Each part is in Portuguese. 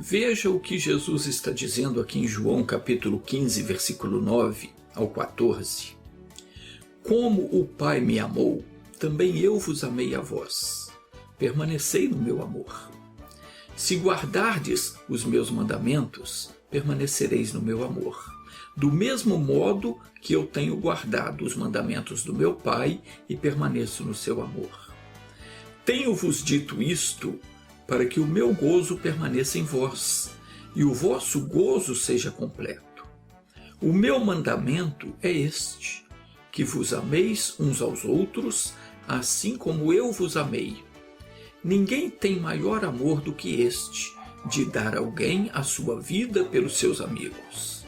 Veja o que Jesus está dizendo aqui em João capítulo 15, versículo 9 ao 14. Como o Pai me amou, também eu vos amei a vós. Permanecei no meu amor. Se guardardes os meus mandamentos, permanecereis no meu amor. Do mesmo modo que eu tenho guardado os mandamentos do meu Pai e permaneço no seu amor. Tenho-vos dito isto para que o meu gozo permaneça em vós e o vosso gozo seja completo. O meu mandamento é este, que vos ameis uns aos outros, assim como eu vos amei. Ninguém tem maior amor do que este, de dar alguém a sua vida pelos seus amigos.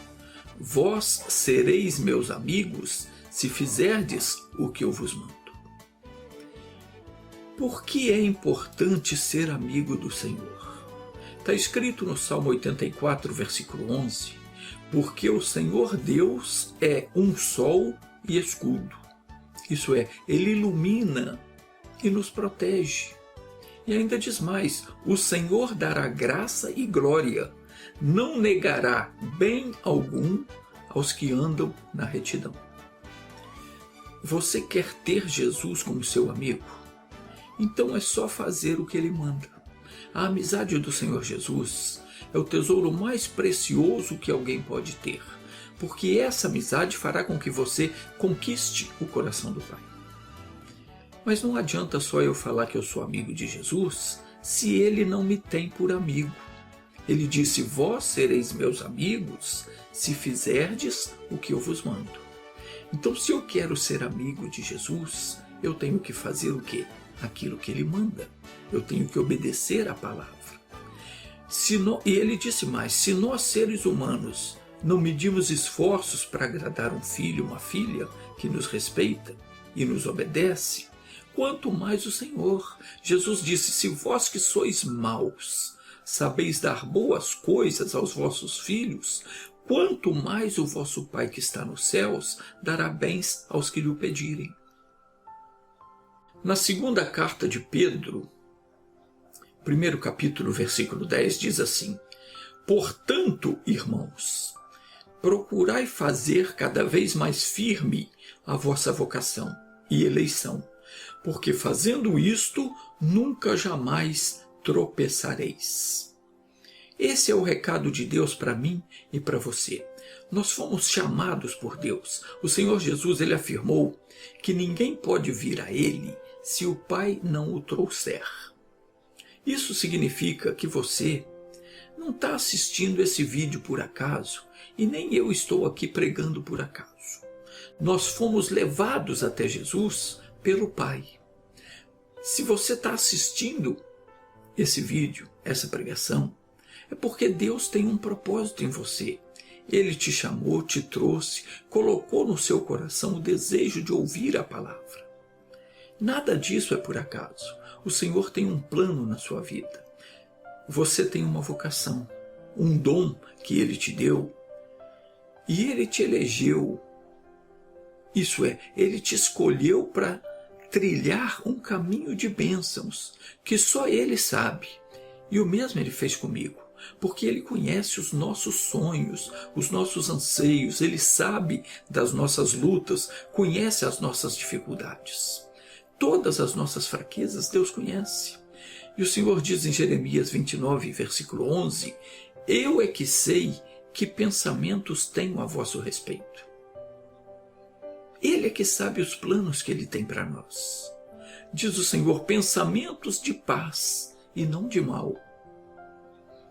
Vós sereis meus amigos, se fizerdes o que eu vos mando. Por que é importante ser amigo do Senhor? Está escrito no Salmo 84, versículo 11, porque o Senhor Deus é um sol e escudo. Isso é, Ele ilumina e nos protege. E ainda diz mais, o Senhor dará graça e glória, não negará bem algum aos que andam na retidão. Você quer ter Jesus como seu amigo? Então é só fazer o que Ele manda. A amizade do Senhor Jesus é o tesouro mais precioso que alguém pode ter, porque essa amizade fará com que você conquiste o coração do Pai. Mas não adianta só eu falar que eu sou amigo de Jesus, se Ele não me tem por amigo. Ele disse, vós sereis meus amigos, se fizerdes o que eu vos mando. Então, se eu quero ser amigo de Jesus, eu tenho que fazer o quê? Aquilo que Ele manda. Eu tenho que obedecer à palavra. E Ele disse mais, se nós seres humanos não medimos esforços para agradar um filho, uma filha que nos respeita e nos obedece, quanto mais o Senhor. Jesus disse, se vós que sois maus, sabeis dar boas coisas aos vossos filhos, quanto mais o vosso Pai que está nos céus dará bens aos que lhe o pedirem. Na segunda carta de Pedro, primeiro capítulo, versículo 10, diz assim, portanto, irmãos, procurai fazer cada vez mais firme a vossa vocação e eleição, porque fazendo isto, nunca jamais tropeçareis. Esse é o recado de Deus para mim e para você. Nós fomos chamados por Deus. O Senhor Jesus, Ele afirmou que ninguém pode vir a Ele se o Pai não o trouxer. Isso significa que você não está assistindo esse vídeo por acaso e nem eu estou aqui pregando por acaso. Nós fomos levados até Jesus pelo Pai. Se você está assistindo esse vídeo, essa pregação, é porque Deus tem um propósito em você. Ele te chamou, te trouxe, colocou no seu coração o desejo de ouvir a palavra. Nada disso é por acaso. O Senhor tem um plano na sua vida. Você tem uma vocação, um dom que Ele te deu. E Ele te elegeu. Isso é, Ele te escolheu para trilhar um caminho de bênçãos que só Ele sabe. E o mesmo Ele fez comigo, porque Ele conhece os nossos sonhos, os nossos anseios, Ele sabe das nossas lutas, conhece as nossas dificuldades. Todas as nossas fraquezas Deus conhece. E o Senhor diz em Jeremias 29, versículo 11, eu é que sei que pensamentos tenho a vosso respeito. Ele é que sabe os planos que Ele tem para nós. Diz o Senhor, pensamentos de paz e não de mal.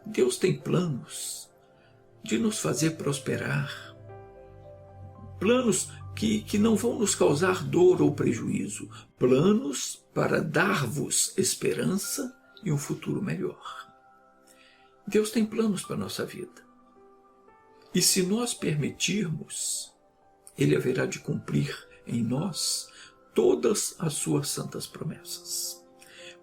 Deus tem planos de nos fazer prosperar. Planos que não vão nos causar dor ou prejuízo. Planos para dar-vos esperança e um futuro melhor. Deus tem planos para a nossa vida. E se nós permitirmos, Ele haverá de cumprir em nós todas as suas santas promessas.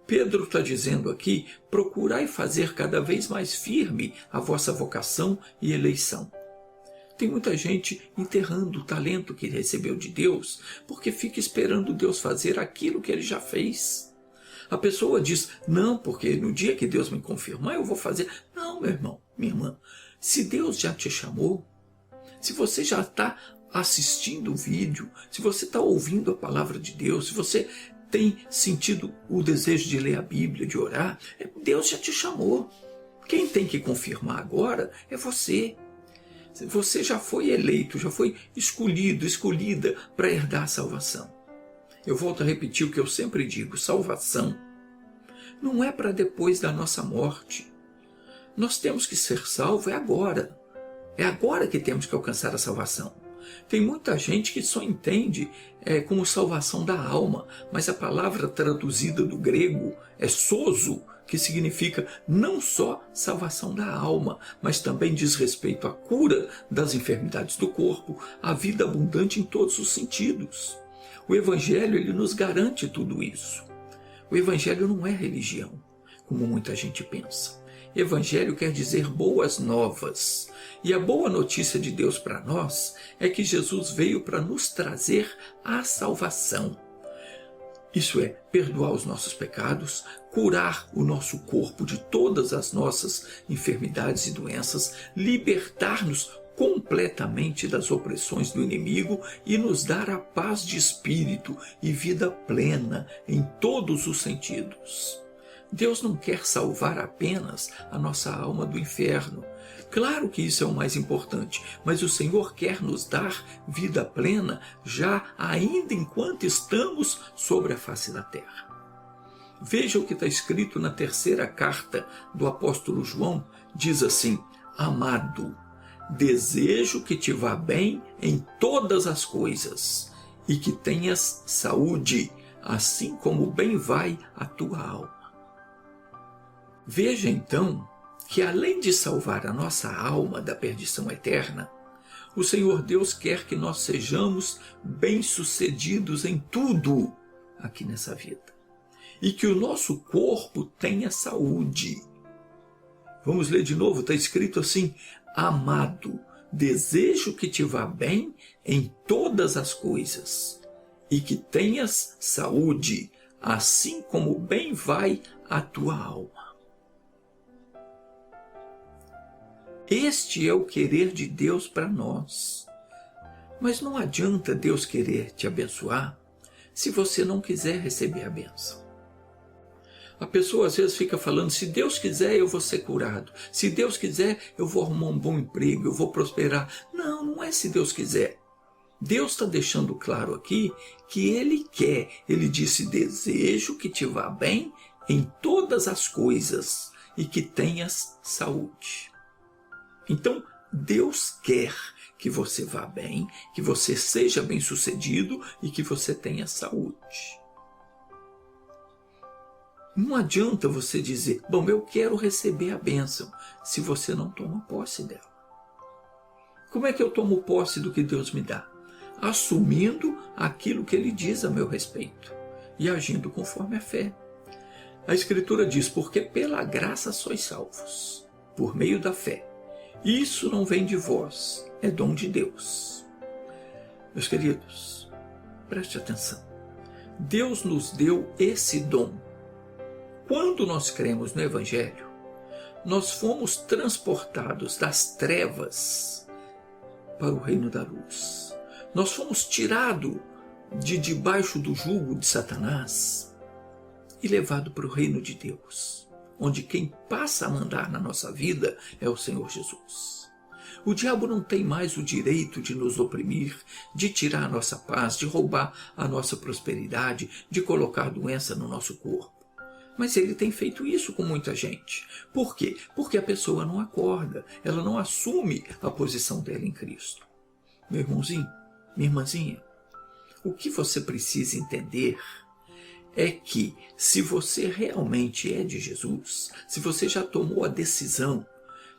Pedro está dizendo aqui, procurai fazer cada vez mais firme a vossa vocação e eleição. Tem muita gente enterrando o talento que recebeu de Deus, porque fica esperando Deus fazer aquilo que ele já fez. A pessoa diz, não, porque no dia que Deus me confirmar eu vou fazer. Não, meu irmão, minha irmã, se Deus já te chamou, se você já está assistindo o vídeo, se você está ouvindo a palavra de Deus, se você tem sentido o desejo de ler a Bíblia, de orar, Deus já te chamou. Quem tem que confirmar agora é você. Você já foi eleito, já foi escolhido, escolhida para herdar a salvação. Eu volto a repetir o que eu sempre digo, salvação não é para depois da nossa morte. Nós temos que ser salvos agora. É agora que temos que alcançar a salvação. Tem muita gente que só entende como salvação da alma, mas a palavra traduzida do grego é sozo, que significa não só salvação da alma, mas também diz respeito à cura das enfermidades do corpo, à vida abundante em todos os sentidos. O Evangelho ele nos garante tudo isso. O Evangelho não é religião, como muita gente pensa. Evangelho quer dizer boas novas. E a boa notícia de Deus para nós é que Jesus veio para nos trazer a salvação. Isso é, perdoar os nossos pecados, curar o nosso corpo de todas as nossas enfermidades e doenças, libertar-nos completamente das opressões do inimigo e nos dar a paz de espírito e vida plena em todos os sentidos. Deus não quer salvar apenas a nossa alma do inferno. Claro que isso é o mais importante, mas o Senhor quer nos dar vida plena já ainda enquanto estamos sobre a face da terra. Veja o que está escrito na terceira carta do apóstolo João, diz assim, amado, desejo que te vá bem em todas as coisas e que tenhas saúde, assim como bem vai a tua alma. Veja então que além de salvar a nossa alma da perdição eterna, o Senhor Deus quer que nós sejamos bem-sucedidos em tudo aqui nessa vida. E que o nosso corpo tenha saúde. Vamos ler de novo, está escrito assim, amado, desejo que te vá bem em todas as coisas e que tenhas saúde, assim como bem vai a tua alma. Este é o querer de Deus para nós. Mas não adianta Deus querer te abençoar se você não quiser receber a bênção. A pessoa às vezes fica falando, se Deus quiser eu vou ser curado. Se Deus quiser eu vou arrumar um bom emprego, eu vou prosperar. Não, não é se Deus quiser. Deus está deixando claro aqui que Ele quer. Ele disse, desejo que te vá bem em todas as coisas e que tenhas saúde. Então, Deus quer que você vá bem, que você seja bem-sucedido e que você tenha saúde. Não adianta você dizer, bom, eu quero receber a bênção, se você não toma posse dela. Como é que eu tomo posse do que Deus me dá? Assumindo aquilo que Ele diz a meu respeito e agindo conforme a fé. A Escritura diz, porque pela graça sois salvos, por meio da fé. Isso não vem de vós, é dom de Deus. Meus queridos, preste atenção. Deus nos deu esse dom. Quando nós cremos no Evangelho, nós fomos transportados das trevas para o reino da luz. Nós fomos tirados de debaixo do jugo de Satanás e levados para o reino de Deus, onde quem passa a mandar na nossa vida é o Senhor Jesus. O diabo não tem mais o direito de nos oprimir, de tirar a nossa paz, de roubar a nossa prosperidade, de colocar doença no nosso corpo. Mas ele tem feito isso com muita gente. Por quê? Porque a pessoa não acorda, ela não assume a posição dela em Cristo. Meu irmãozinho, minha irmãzinha, o que você precisa entender é que se você realmente é de Jesus, se você já tomou a decisão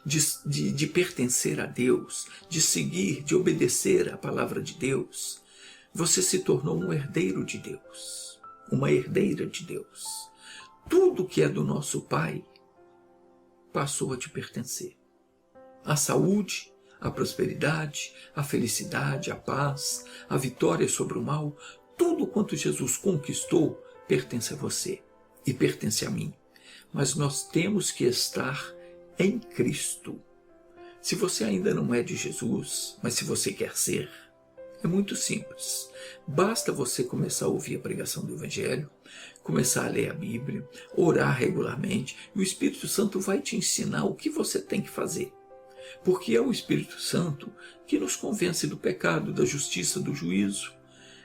de pertencer a Deus, de seguir, de obedecer à palavra de Deus, você se tornou um herdeiro de Deus, uma herdeira de Deus. Tudo que é do nosso Pai passou a te pertencer. A saúde, a prosperidade, a felicidade, a paz, a vitória sobre o mal, tudo quanto Jesus conquistou pertence a você e pertence a mim. Mas nós temos que estar em Cristo. Se você ainda não é de Jesus, mas se você quer ser, é muito simples. Basta você começar a ouvir a pregação do Evangelho, começar a ler a Bíblia, orar regularmente, e o Espírito Santo vai te ensinar o que você tem que fazer. Porque é o Espírito Santo que nos convence do pecado, da justiça, do juízo.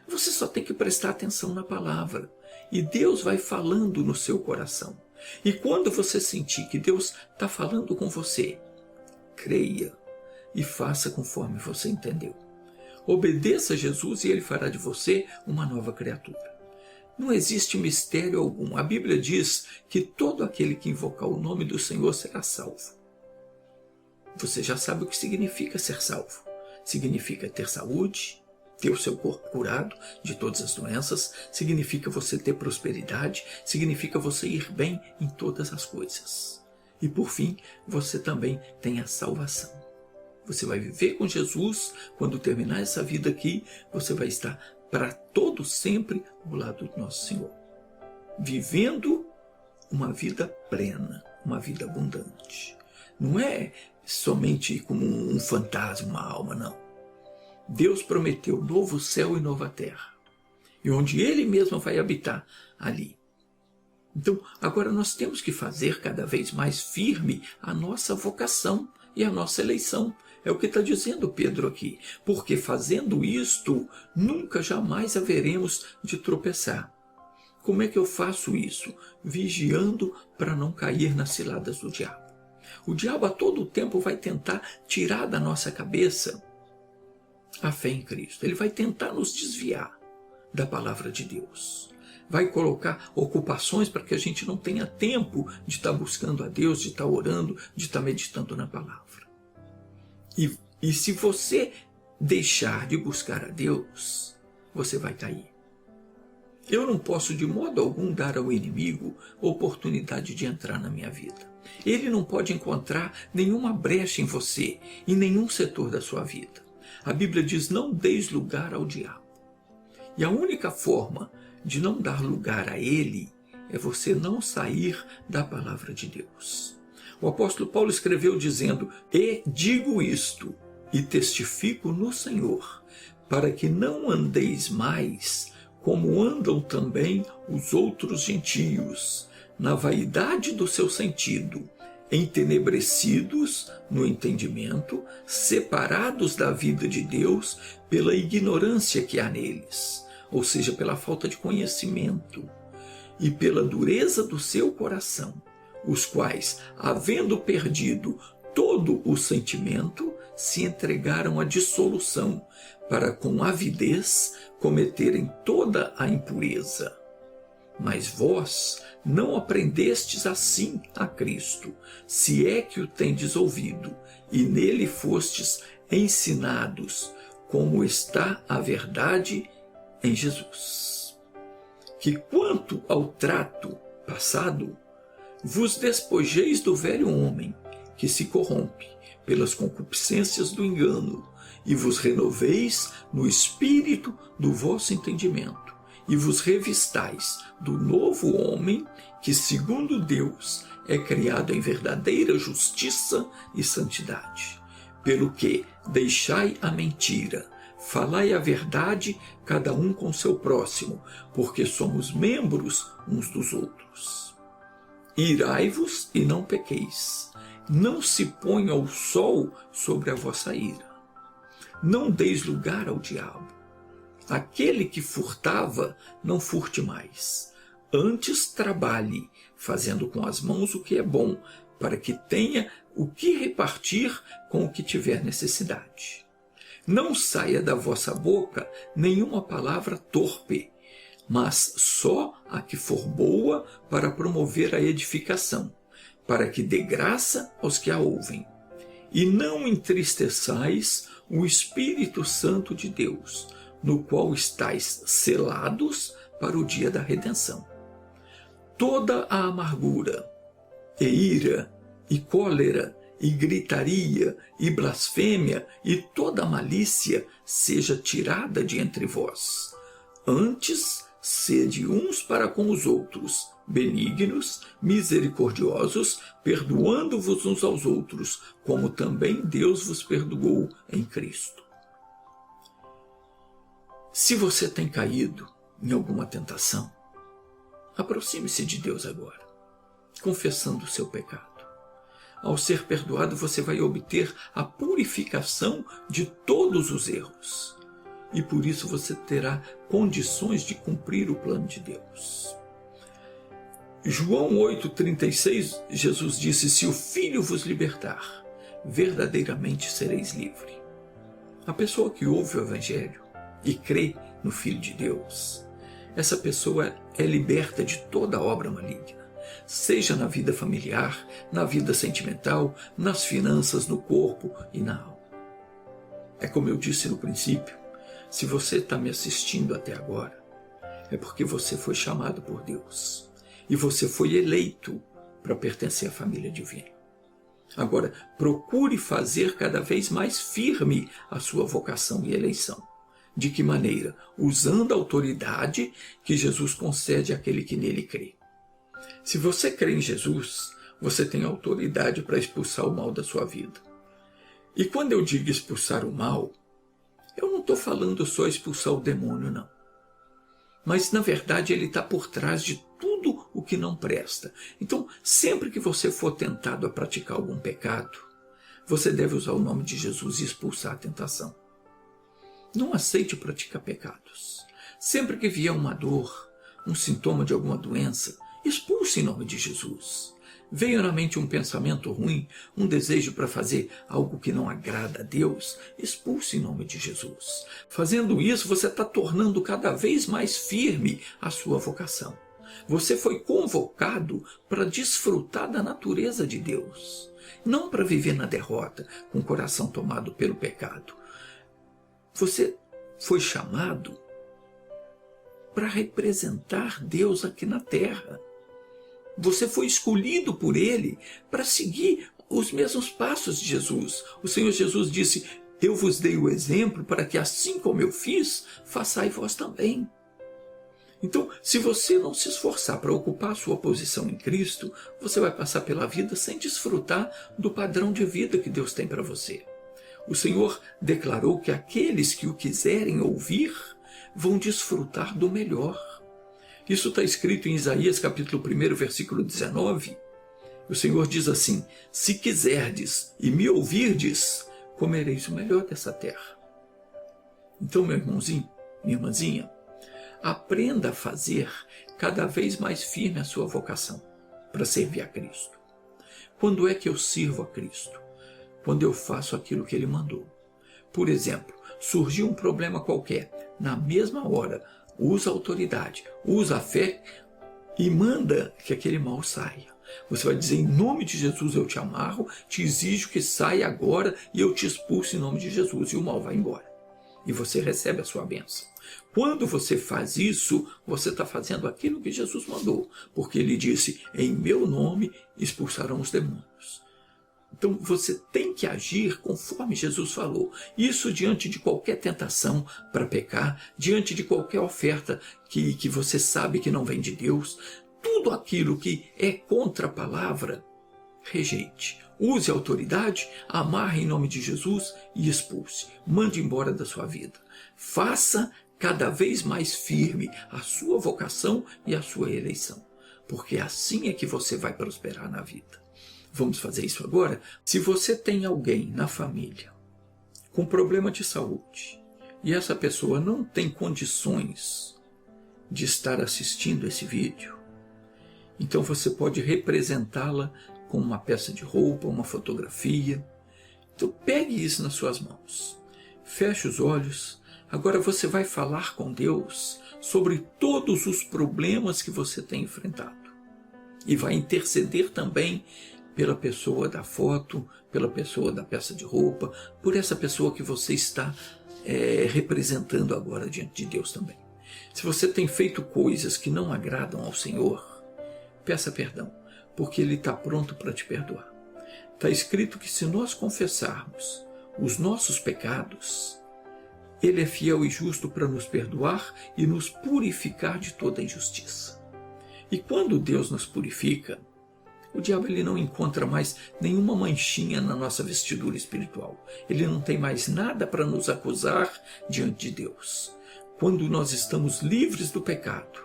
Você só tem que prestar atenção na palavra, e Deus vai falando no seu coração. E quando você sentir que Deus está falando com você, creia e faça conforme você entendeu. Obedeça a Jesus e Ele fará de você uma nova criatura. Não existe mistério algum. A Bíblia diz que todo aquele que invocar o nome do Senhor será salvo. Você já sabe o que significa ser salvo. Significa ter saúde, ter o seu corpo curado de todas as doenças, significa você ter prosperidade, significa você ir bem em todas as coisas. E por fim, você também tem a salvação. Você vai viver com Jesus, quando terminar essa vida aqui, você vai estar para todo sempre ao lado do nosso Senhor. Vivendo uma vida plena, uma vida abundante. Não é somente como um fantasma, uma alma, não. Deus prometeu novo céu e nova terra. E onde Ele mesmo vai habitar, ali. Então, agora nós temos que fazer cada vez mais firme a nossa vocação e a nossa eleição. É o que está dizendo Pedro aqui. Porque fazendo isto, nunca jamais haveremos de tropeçar. Como é que eu faço isso? Vigiando para não cair nas ciladas do diabo. O diabo a todo tempo vai tentar tirar da nossa cabeça a fé em Cristo. Ele vai tentar nos desviar da palavra de Deus. Vai colocar ocupações para que a gente não tenha tempo de estar buscando a Deus, de estar orando, de estar meditando na palavra. E se você deixar de buscar a Deus, você vai cair. Eu não posso de modo algum dar ao inimigo oportunidade de entrar na minha vida. Ele não pode encontrar nenhuma brecha em você, em nenhum setor da sua vida. A Bíblia diz: não deis lugar ao diabo. E a única forma de não dar lugar a ele é você não sair da palavra de Deus. O apóstolo Paulo escreveu dizendo: e digo isto, e testifico no Senhor, para que não andeis mais como andam também os outros gentios, na vaidade do seu sentido, entenebrecidos no entendimento, separados da vida de Deus pela ignorância que há neles, ou seja, pela falta de conhecimento, e pela dureza do seu coração, os quais, havendo perdido todo o sentimento, se entregaram à dissolução, para com avidez cometerem toda a impureza. Mas vós não aprendestes assim a Cristo, se é que o tendes ouvido, e nele fostes ensinados, como está a verdade em Jesus. Que quanto ao trato passado, vos despojeis do velho homem, que se corrompe pelas concupiscências do engano, e vos renoveis no espírito do vosso entendimento, e vos revistais do novo homem, que segundo Deus é criado em verdadeira justiça e santidade. Pelo que deixai a mentira, falai a verdade, cada um com seu próximo, porque somos membros uns dos outros. Irai-vos e não pequeis. Não se ponha o sol sobre a vossa ira. Não deis lugar ao diabo. Aquele que furtava, não furte mais. Antes trabalhe, fazendo com as mãos o que é bom, para que tenha o que repartir com o que tiver necessidade. Não saia da vossa boca nenhuma palavra torpe, mas só a que for boa para promover a edificação, para que dê graça aos que a ouvem. E não entristeçais o Espírito Santo de Deus, no qual estáis selados para o dia da redenção. Toda a amargura, e ira, e cólera, e gritaria, e blasfêmia, e toda malícia seja tirada de entre vós. Antes, sede uns para com os outros, benignos, misericordiosos, perdoando-vos uns aos outros, como também Deus vos perdoou em Cristo. Se você tem caído em alguma tentação, aproxime-se de Deus agora, confessando o seu pecado. Ao ser perdoado, você vai obter a purificação de todos os erros. E por isso você terá condições de cumprir o plano de Deus. João 8,36, Jesus disse: se o Filho vos libertar, verdadeiramente sereis livre. A pessoa que ouve o Evangelho e crê no Filho de Deus, essa pessoa é liberta de toda obra maligna, seja na vida familiar, na vida sentimental, nas finanças, no corpo e na alma. É como eu disse no princípio, se você está me assistindo até agora, é porque você foi chamado por Deus e você foi eleito para pertencer à família divina. Agora, procure fazer cada vez mais firme a sua vocação e eleição. De que maneira? Usando a autoridade que Jesus concede àquele que nele crê. Se você crê em Jesus, você tem autoridade para expulsar o mal da sua vida. E quando eu digo expulsar o mal, eu não estou falando só expulsar o demônio, não. Mas, na verdade, ele está por trás de tudo o que não presta. Então, sempre que você for tentado a praticar algum pecado, você deve usar o nome de Jesus e expulsar a tentação. Não aceite praticar pecados. Sempre que vier uma dor, um sintoma de alguma doença, expulse em nome de Jesus. Veio na mente um pensamento ruim, um desejo para fazer algo que não agrada a Deus, expulse em nome de Jesus. Fazendo isso, você está tornando cada vez mais firme a sua vocação. Você foi convocado para desfrutar da natureza de Deus, não para viver na derrota, com o coração tomado pelo pecado. Você foi chamado para representar Deus aqui na terra. Você foi escolhido por Ele para seguir os mesmos passos de Jesus. O Senhor Jesus disse: eu vos dei o exemplo para que assim como eu fiz, façai vós também. Então, se você não se esforçar para ocupar a sua posição em Cristo, você vai passar pela vida sem desfrutar do padrão de vida que Deus tem para você. O Senhor declarou que aqueles que o quiserem ouvir vão desfrutar do melhor. Isso está escrito em Isaías capítulo 1, versículo 19. O Senhor diz assim: se quiserdes e me ouvirdes, comereis o melhor dessa terra. Então, meu irmãozinho, minha irmãzinha, aprenda a fazer cada vez mais firme a sua vocação para servir a Cristo. Quando é que eu sirvo a Cristo? Quando eu faço aquilo que Ele mandou. Por exemplo, surgiu um problema qualquer, na mesma hora, usa a autoridade, usa a fé e manda que aquele mal saia. Você vai dizer: em nome de Jesus eu te amarro, te exijo que saia agora e eu te expulso em nome de Jesus, e o mal vai embora. E você recebe a sua bênção. Quando você faz isso, você está fazendo aquilo que Jesus mandou, porque Ele disse: em meu nome expulsarão os demônios. Então você tem que agir conforme Jesus falou. Isso diante de qualquer tentação para pecar, diante de qualquer oferta que você sabe que não vem de Deus. Tudo aquilo que é contra a palavra, rejeite. Use a autoridade, amarre em nome de Jesus e expulse. Mande embora da sua vida. Faça cada vez mais firme a sua vocação e a sua eleição, porque assim é que você vai prosperar na vida. Vamos fazer isso agora? Se você tem alguém na família com problema de saúde e essa pessoa não tem condições de estar assistindo esse vídeo, então você pode representá-la com uma peça de roupa, uma fotografia. Então pegue isso nas suas mãos, feche os olhos. Agora você vai falar com Deus sobre todos os problemas que você tem enfrentado e vai interceder também pela pessoa da foto, pela pessoa da peça de roupa, por essa pessoa que você está representando agora diante de Deus também. Se você tem feito coisas que não agradam ao Senhor, peça perdão, porque Ele está pronto para te perdoar. Está escrito que se nós confessarmos os nossos pecados, Ele é fiel e justo para nos perdoar e nos purificar de toda injustiça. E quando Deus nos purifica, o diabo ele não encontra mais nenhuma manchinha na nossa vestidura espiritual. Ele não tem mais nada para nos acusar diante de Deus. Quando nós estamos livres do pecado,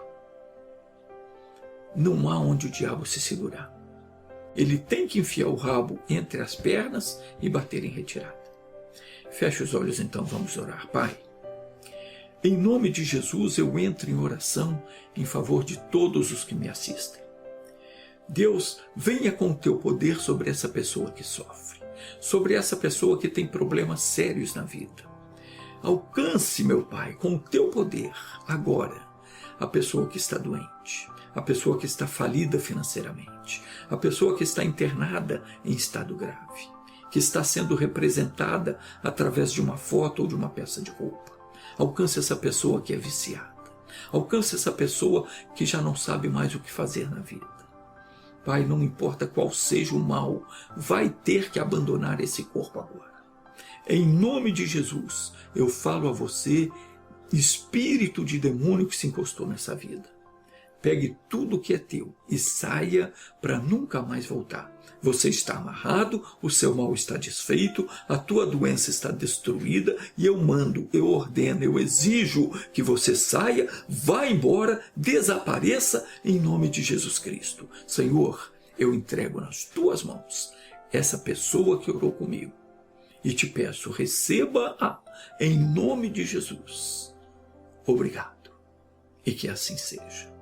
não há onde o diabo se segurar. Ele tem que enfiar o rabo entre as pernas e bater em retirada. Feche os olhos então, vamos orar. Pai, em nome de Jesus eu entro em oração em favor de todos os que me assistem. Deus, venha com o teu poder sobre essa pessoa que sofre, sobre essa pessoa que tem problemas sérios na vida. Alcance, meu Pai, com o teu poder, agora, a pessoa que está doente, a pessoa que está falida financeiramente, a pessoa que está internada em estado grave, que está sendo representada através de uma foto ou de uma peça de roupa. Alcance essa pessoa que é viciada. Alcance essa pessoa que já não sabe mais o que fazer na vida. Pai, não importa qual seja o mal, vai ter que abandonar esse corpo agora. Em nome de Jesus, eu falo a você, espírito de demônio que se encostou nessa vida. Pegue tudo que é teu e saia para nunca mais voltar. Você está amarrado, o seu mal está desfeito, a tua doença está destruída e eu mando, eu ordeno, eu exijo que você saia, vá embora, desapareça em nome de Jesus Cristo. Senhor, eu entrego nas tuas mãos essa pessoa que orou comigo e te peço, receba-a em nome de Jesus. Obrigado e que assim seja.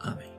Amém.